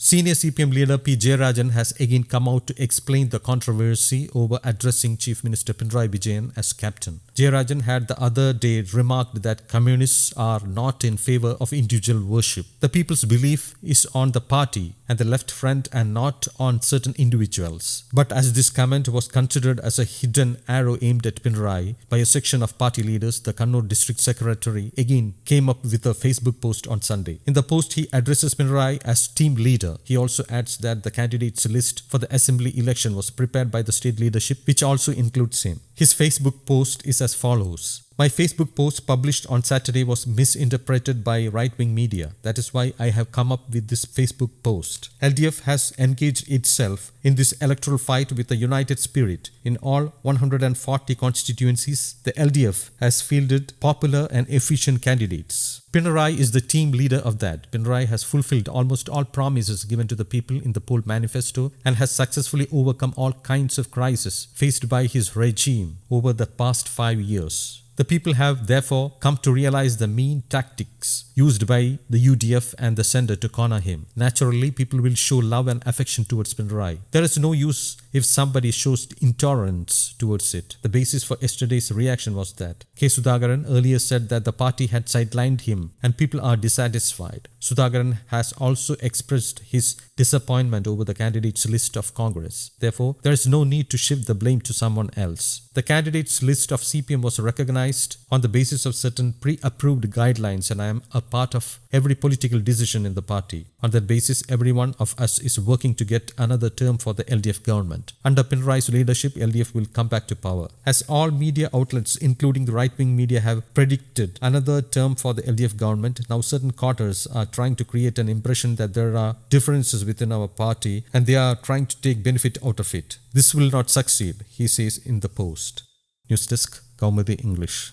Senior CPM leader P. Jayarajan has again come out to explain the controversy over addressing Chief Minister Pinarayi Vijayan as captain. Jayarajan had the other day remarked that communists are not in favor of individual worship. The people's belief is on the party and the left front and not on certain individuals. But as this comment was considered as a hidden arrow aimed at Pinarayi by a section of party leaders, the Kannur district secretary again came up with a Facebook post on Sunday. In the post, he addresses Pinarayi as team leader. He also adds that the candidates list for the assembly election was prepared by the state leadership, which also includes him. His Facebook post is as follows. My Facebook post published on Saturday was misinterpreted by right-wing media. That is why I have come up with this Facebook post. LDF has engaged itself in this electoral fight with a united spirit. In all 140 constituencies, the LDF has fielded popular and efficient candidates. Pinarayi is the team leader of that. Pinarayi has fulfilled almost all promises given to the people in the poll manifesto and has successfully overcome all kinds of crises faced by his regime over the past 5 years. The people have therefore come to realize the mean tactics used by the UDF and the centre to corner him. Naturally, people will show love and affection towards Pinarayi. There is no use if somebody shows intolerance towards it. The basis for yesterday's reaction was that K. Sudhakaran earlier said that the party had sidelined him and people are dissatisfied. Sudhakaran has also expressed his disappointment over the candidates list of Congress. Therefore, there is no need to shift the blame to someone else. The candidates list of CPM was recognized on the basis of certain pre-approved guidelines, and I am a part of every political decision in the party. On that basis, every one of us is working to get another term for the LDF government. Under Pinarayi's leadership, LDF will come back to power. As all media outlets, including the right-wing media, have predicted another term for the LDF government, now certain quarters are trying to create an impression that there are differences within our party and they are trying to take benefit out of it. This will not succeed, he says in the post. News Desk, Kaumudi English.